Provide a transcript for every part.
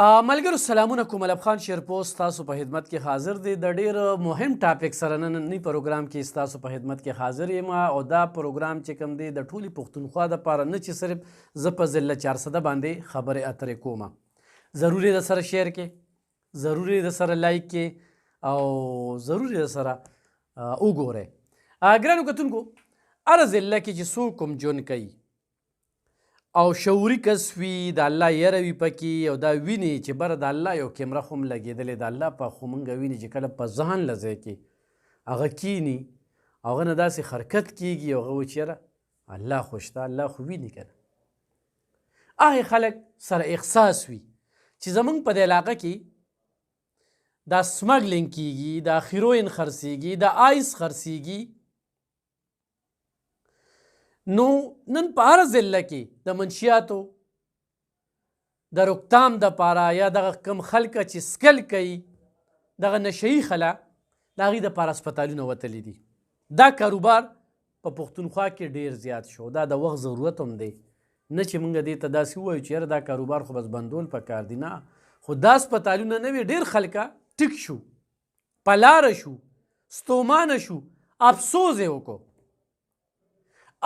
ملګرو سلامونه کوم. ملب خان شیرپوست تاسو په خدمت کې حاضر دی د ډیر مهم ټاپک سره نننی پروګرام کې تاسو په خدمت کې حاضر یم او دا پروګرام چې کوم دی د ټولي پښتونخوا دپاره نه چې صرف زه په ضلع 400 باندې خبرې اترې کوم، ضروري د سره شیر کې، ضروري د سره لایک کې او ضروري د سره وګورئ. ګرانو کتونکو، هره ضلع کې چې څوک کوم ژوند کوي او شعوري کس وي، د الله یره وي پکې او دا ویني چې بره د الله یو کیمره خو هم لګېدلې، د الله په خو مونږ ویني چې کله په ذهن له ځای کې هغه کیني هغه نه داسې حرکت کیږي او هغه وایي چې یاره الله خو شته، الله خو ویني که نه. هغې خلک سره احساس وي چې زمونږ په دې علاقه کې دا سمګلینګ کیږي، دا هیروین خرڅېږي، دا آیس خرڅېږي. نو نن په هره ضلع کې د منشیاتو د روکتام دپاره یا دغه کم خلکه چې سکل کوي، دغه نشهي خلا د هغې دپاره هسپتالونه وتلي دي. دا کاروبار په پښتونخوا کې ډیر زیات شو. دا د وخت ضرورت هم دی، نه چې موږ دې ته داسې ووایو چې یاره دا کاروبار خو بس بندول پکار دي، نه، خو دا هسپتالونه نه وي ډېر خلکه ټیک شو، په لاره شو، ستومانه شو، افسوس یې وکړو.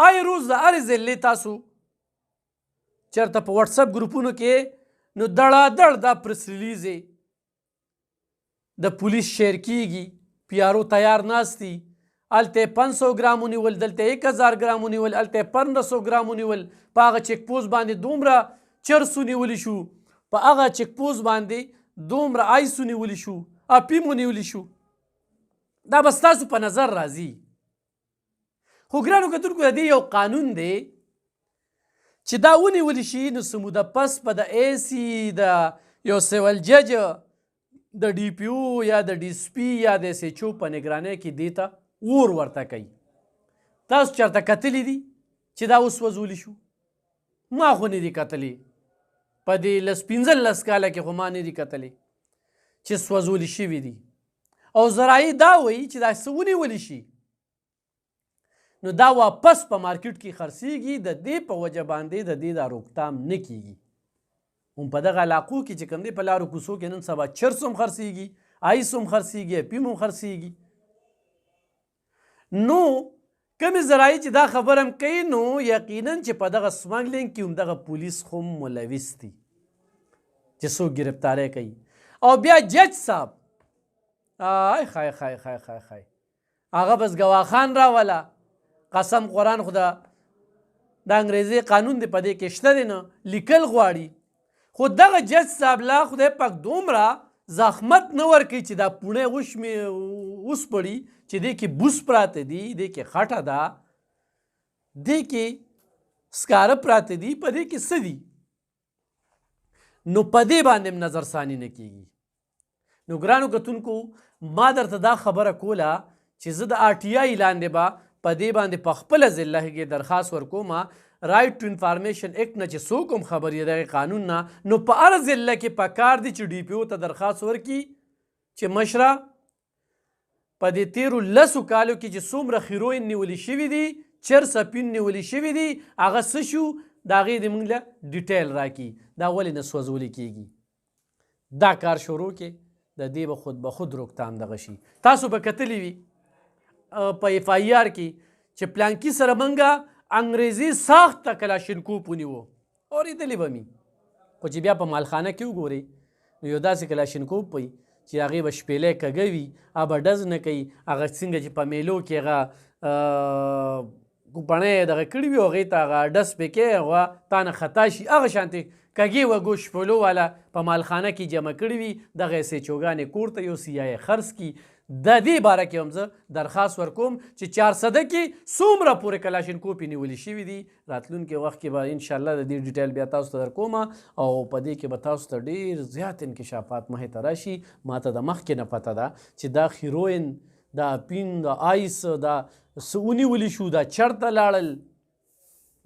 آی روز د هرې ضلعې تاسو چېرته په وټساپ ګروپونو کې نو دړادړ دا پریس ریلیز د پولیس شیر کیږي، پیارو تیار ناست دي، هلته یې 500 ګرام ونیول، دلته 1000 ګرام ونیول، هلته یې 1500 ګرام ونیول، په هغه چیک پوسټ باندې دومره چرس ونیولی شو، په هغه چیک پوسټ باندې دومره آیس ونیولی شو، اپیم ونیولی شو. دا به ستاسو په نظر راځي. خو ګرانو کتونکو، د دې یو قانون دی چې دا ونیولی شي نو څه موده پس به د اے سی، د یو سیول جج، د ډي پي او یا د ډي سي پي یا د ایس ایچ او په نګرانۍ کې دې ته اور ورته کوي. تاسو چېرته کتلی دي چې دا اوس وځولی شو؟ ما خو نه دي کتلی، په دې 15 کاله کې خو ما نه دي کتلی چې سوځولی شوي دي. او ذرایع دا وایي چې دا څه ونیولی شي نو دا واپس په مارکیټ کې خرڅېږي، د دې په وجه باندې د دې دا روکتام نه کیږي. هم په دغه علاقو کې چې کوم دی په لارو کوڅو کې نن سبا چرس هم خرڅېږي، آیس هم خرڅېږي، اپیم هم خرڅېږي. نو کومې ذرایع چې دا خبره هم کوي نو یقینا چې په دغه سمګلینګ کې هم دغه پولیس خو ملوث دي چې څوک ګرفتاری کوي. او بیا جج صاحب آی خای خای خای خای خای هغه بس ګواخان راوله، قسم قرآن خدا د انګریزي قانون دی په دې کې شته دی نه، لیکل غواړي. خو دغه جج صاحب لا خدای پاک دومره زحمت نه ورکوي چې دا پوڼۍ وسپړي چې دې کې بوس پراته دي، دې کې خټه ده، دې کې سکاره پراته دي، په دې کې څه دي، نو په دې باندې هم نظر ثاني نه کیږي. نو ګرانو کتونکو، ما درته دا خبره کوله چې زه د آر ټي آی لاندې به په دې باندې په خپله ضلع کې درخواست ورکوم، رایټ ټو انفارمیشن ایکټ نه چې څوک هم خبر یې دغې قانون نه، نو په هره ضلع کې پکار دي چې ډي پي او ته درخواست ورکړي چې مشره په دې تیرو 10 کالو کې چې څومره هیروین نیولي شوي دي، چرس اپین نیولي شوي دي، هغه څه شو د هغې د موږ له ډیټیل راکړي، دا ولې نه سوځولی کیږي. دا کار شروع کې د دې به خود به خود روکتام دغه شي. تاسو به کتلی وي په ایف آی آر کې چې پلانکي سره منګه انګریزي ساخته کلاشینکوف ونیوه، اورېدلی به مي، خو چې بیا په مالخانه کې وګورئ نو یو داسې کلاشینکوف وي چې هغې به شپېلی کږه وي، هغه به ډز نه کوي، هغه څنګه چې په میلو کې هغه کوپڼۍ دغه کړي وي هغې ته هغه ډز پې کوې، هغه تا نه خطا شي، هغه شانتې کږې وږو شپېلو والا په مالخانه کې جمع کړي وي، دغه ایس ایچ اوګانې کور ته یو سی آی خرڅ کړي. د دې باره کې هم زه درخواست ورکوم چې 400 کې څومره پورې کلاشینکوف یې نیولي شوي دي، راتلونکي وخت کې به انشاءالله د دې ډیټیل بیا تاسو ته درکوم او په دې کې به تاسو ته ډېر زیات انکشافات مخې ته راشي. ما ته د مخکې نه پته ده چې دا هیروین، دا اپین، دا آیس، دا څه ونیولي شو، دا چرته لاړل،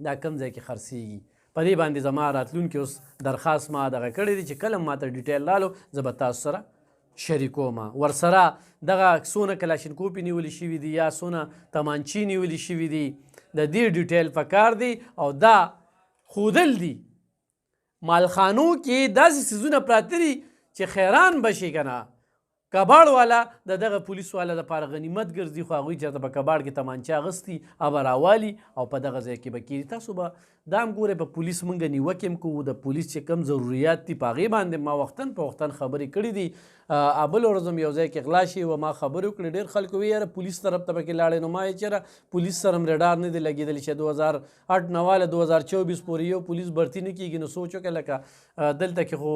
دا کوم ځای کې خرڅېږي. په دې باندې زما راتلونکي اوس درخواست ما دغه کړی دی چې کله ما ته ډیټیل رالو زه به تاسو سره شریکوم. ورسره دغه څونه کلاشینکوف نیولي شوي دي یا څونه تمانچې نیولي شوي دي، د دې ډیټیل پکار دی او دا ښودل دي مالخانو کې داسې څیزونه پراته دي چې حیران بشي که نه. کباړ والا د دغه پولیس والا دپاره غنیمت ګرځي، خو هغوی چېرته په کباړ کې تمانچه اغوستي به راوالي او په دغه ځای کې به کېږي. تاسو به دا هم ګورئ په پولیس موږ نیوکې هم کوو، د پولیس چې کوم ضروریات دي په هغې باندې ما وختن په وختن خبرې کړي دي. بل ورځ هم یو ځای کې غلا شي و ما خبرې وکړې، ډېر خلکو وی یاره پولیس طرف ته پکې لاړې، نو ما یې چېرې پولیس سره هم رډار نه دی لګېدلی چې 2008 نه واله 2024 پورې یو پولیس بھرتي نه کېږي. نو سوچ وکړه لکه دلته کې خو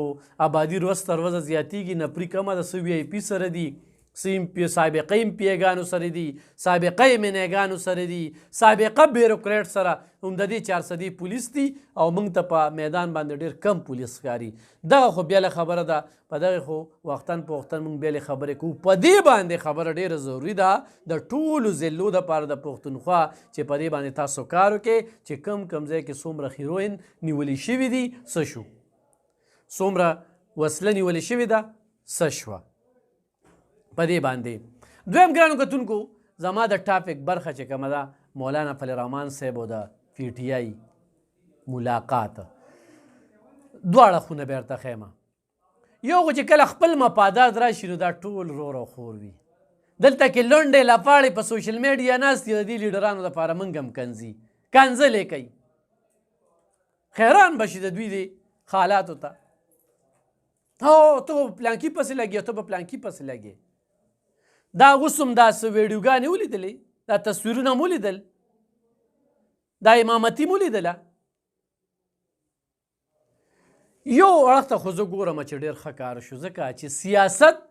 آبادي ورځ تر ورځه زیاتېږي، نفري کمه ده، څه VIP سره دي، سابقه امپیګانو سره دي، سابقه منیګانو سره دي، سابقه بیروکریټ سره هم د دې 400 پولیس دي او موږ ته په میدان باندې ډېر کم پولیس ښکاري. دغه خو بیله خبره ده، په دغه خو وختن په وختن موږ بیلې خبرې کوو. په دې باندې خبره ډېره ضروري ده د ټولو ضلعو دپاره د پښتونخوا چې په دې باندې تاسو کار وکړئ چې کم ځای کې څومره هیروین نیولې شوي دي، څه شو، څومره وسله نیولې شوې ده، څه شوه. په دې باندې دویم ګرانو کتونکو زما د ټاپک برخه چې کومه ده مولانا فضل الرحمن صاحب او د PTI ملاقات، دواړه خونه به ورته ښیم. یو خو چې کله خپل مفادات راشي نو دا ټول رور او خور وي. دلته کې لنډې لپاړې په سوشل میډیا ناست دي، د دې لیډرانو دپاره موږ هم کنځلې کوي. حیران بشي د دوی د حالاتو ته. ته په پلانکي پسې لګې، ته په پلانکي پسې لګې. دا اوس هم داسې ویډیوګانې ولیدلې، دا تصویرونه مو لیدل، دا امامتي مو لیدله. یو اړخ ته خو زه ګورم چې ډېر ښه کار شو، ځکه چې سیاست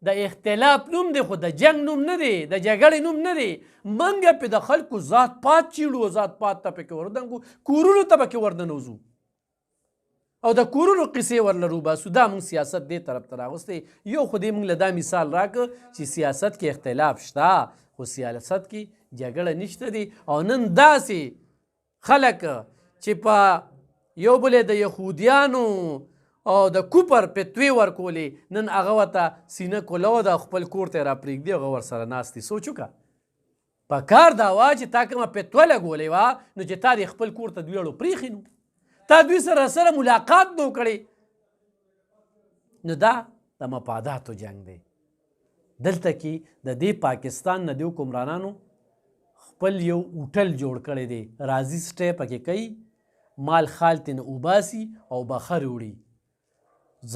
د اختلاف نوم دی خو د جنګ نوم نه دی، د جګړې نوم نه دی. موږ پې د خلکو ذات پات چیړو، ذات پات ته پکې وردنګو، کورونو ته پکې ورننوځو او د کورونو قصې ورله روباسو. دا موږ سیاست دې طرف ته راغوستی. یو خو دې موږ له دا مثال راکړه چې سیاست کې اختلاف شته خو سیاست کې جګړه نشته دی. او نن داسې خلک چې په یو بل د یهودیانو او د کوپر فتوې ورکولې، نن هغه ورته سینه کوله د خپل کور ته یې راپرېږدي، هغه ورسره ناست دي. سوچ وکړه، په کار دا وه چې تا کومه فتوه لګولې وه نو چې تا دې خپل کور ته دویړو پرېښي نو تا دوی سره ملاقات نو کړی. نو دا د مفاداتو جنګ دی. دلته کې د دې پاکستان نه د حکمرانانو خپل یو هوټل جوړ کړی دی، راځي سټی پکې کوي، مال خال ترې اوباسي او بخر وړي.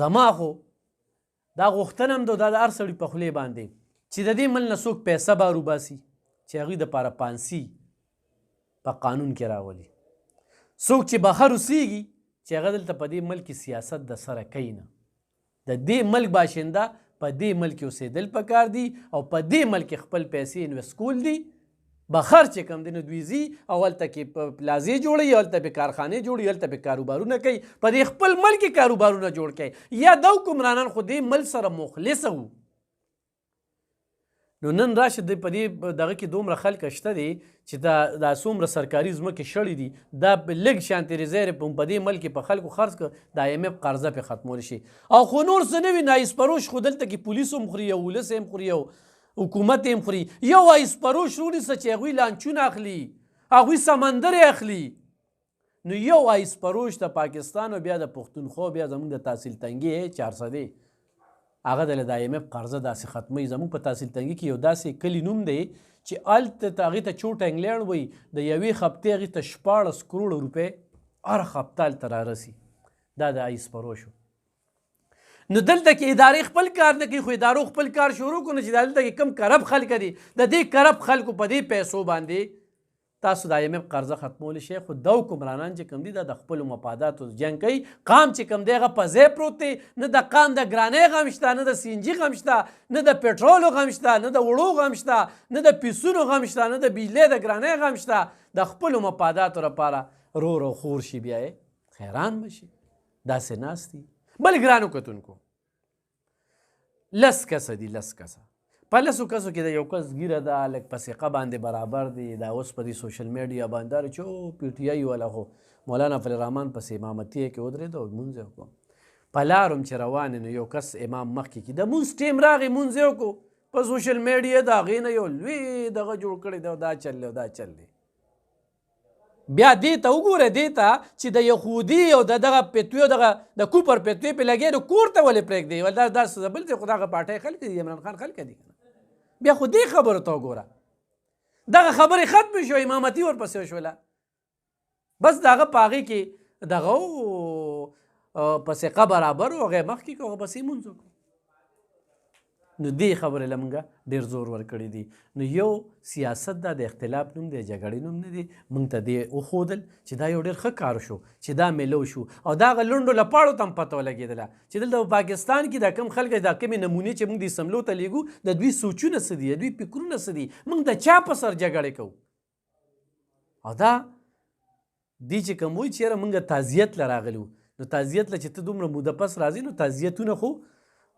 زما خو دا غوښتنه هم ده، دا د هر سړي په خولې باندې چې د دې مل نه څوک پیسه بار وباسي چې هغوی دپاره پانسي په قانون کې راولي. څوک چې بهر اوسیږي چې هغه دلته په دې ملک سیاست د سره کوي نه، د دې ملک باشنده په دې ملک اوسېدل پکار دي او په دې ملک خپل پیسې انویسټ کول دي. بهر چې کوم دی نو دوی ځي او هلته کې په پلازې جوړوي، هلته به کارخانې جوړوي، هلته به کاروبارونه کوي، په دې خپل ملک کاروبارونه جوړ کوي. یا دا حکمرانان خو دې ملک سره مخلصه وو. نو نن راشه په دې دغه کې دومره خلک شته دي چې دا څومره سرکاري ځمکې شړې دي، دا لږ شانتې ریزرو په دې ملک په خلکو خرڅ کړه، د IMF قرضه پې ختمولی شي. او خو نور څه نه وي، نایس پروش خو دلته کې پولیس هم خوري، یو ولس هم خوري، یو حکومت هم خوري. یو ایس پروش ونیسه چې هغوی لانچونه اخلي، هغوی سمندر اخلي. نو یو ایس پروش د پاکستان او بیا د پښتونخوا بیا زموږ د تحصیل تنګي 400 هغه د IMF قرضه داسې ختموي. زموږ په تحصیل تنګي کې یو داسې کلي نوم دی چې هلته هغې ته چوټ انګلینډ وایي، د یوې هفتې هغې ته 14 کروړه روپۍ هر هفته هلته رارسي. دا د ایس پروشو. نو دلته کې ادارې خپل کار نه کوي، خو ادارو خپل کار شروع کړو چې دلته کې کم کرب خلک دي، د دې کرب خلکو په دې پیسو باندې تاسو د IMF قرضه ختمولی شئ. خو دا حکمرانان چې کوم دي دا د خپلو مفاداتو جنګ کوي. قام چې کوم دی هغه په ځای پروت دی، نه د قام د ګرانۍ غم شته، نه د CNG غم شته، نه د پټرولو غم شته، نه د وړو غم شته، نه د پیسونو غم شته، نه د بجلۍ د ګرانۍ غم شته. د خپلو مفاداتو لپاره رور او خور شي، بیا یې حیران بشي. داسې ناست دي. بل ګرانو کتونکو، 10 کسه دي، 10 کسه. په 10 کسو کې د یو کس ګیره ده لږ په ثقه باندې برابر دی. دا اوس په دې سوشل میډیا باندې چې PTI والا خو مولانا فضل الرحمن پسې امامتي کې ودرېده او لمونځ یې وکړو. په لار هم چې روان نو یو کس امام مخکې کې د لمونځ ټیم راغی، لمونځ یې وکړو. په سوشل میډیا د هغې نه یو لوی دغه جوړ کړی دی، دا چل دی او دا چل دی. بیا دې ته وګوره دې ته چې د یهودي او د دغه پیتویو دغه د کوپر پیتوی پې لګې نو کور ته ولې پرېږدي دا څه بل ځای خو دغه پاټۍ خلک دي عمران خان خلک دي بیا خو دې خبرو ته وګوره دغه خبرې ختمې شوه امامتي ورپسې وشوله بس د هغه په هغې کې دغه پسې برابر و هغه مخکې کړو هغه پسې لمونځ وکړو نو دې خبرې له موږ ډېر زور ورکړی دی نو یو سیاست دا د اختلاف نوم دی جګړې نوم نه دی موږ ته دې وښودل چې دا یو ډېر ښه کار شو چې دا میلو شو او دا هغه لنډو لپاړو ته هم پته ولګېدله چې دلته په پاکستان کې دا کم خلک دا کمې نمونې چې موږ دې سملو ته لیږو د دوی سوچونه څه دي د دوی فکرونه څه دي موږ د چا په سر جګړې کوو او دا دې چې کوم وایي چې یاره موږ تعزیت له راغلي نو تعزیت له چې ته دومره موده پس راځې نو تعزیتونه خو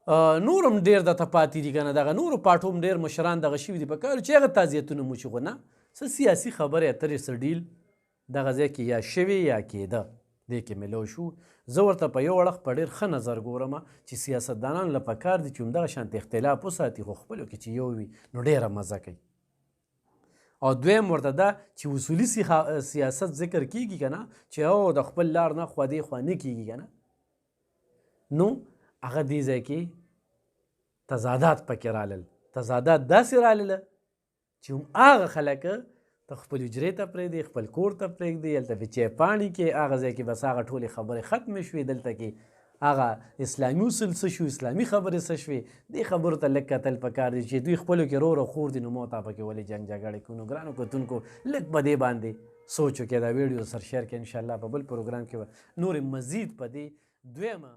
نور هم ډېر درته پاتې دي که نه دغه نورو پاټو هم ډېر مشران دغه شوي دي په کار چې هغه تعزیتونه مو چې خو نه څه سیاسي خبرې اترې څه ډیل دغه ځای کې یا شوې یا کېده دې کې میلو شو زه ورته په یو اړخ په ډېر ښه نظر ګورم چې سیاستدانانو له پکار دي چې همدغه شانته اختلاف وساتي خو خپلو کې چې یو وي نو ډېره مزه کوي او دویم ورته دا چې اصولي سیاست ذکر کېږي که نه چې او د خپل لار نه خوا دې خوا نه کېږي که نه نو هغه دې ځای کې تضادات پکې رالل تضادات داسې رالله چې هم هغه خلک ته خپل حجرې ته پرېږدي خپل کور ته پرېږدي هلته په چای پاڼې کې هغه ځای کې بس هغه ټولې خبرې ختمې شوې دلته کې هغه اسلامي اصول څه شو اسلامي خبرې څه شوې دې خبرو ته لږ کتل پکار دي چې دوی خپلو کې رو خور دي نو ما ته پکې ولې جنګ جګړې کوو نو ګرانو کتونکو لږ په دې باندې سوچ وکړئ دا ویډیو سر شیر کړئ انشاءالله په بل پروګرام کې به نورې مزید په دې دویمه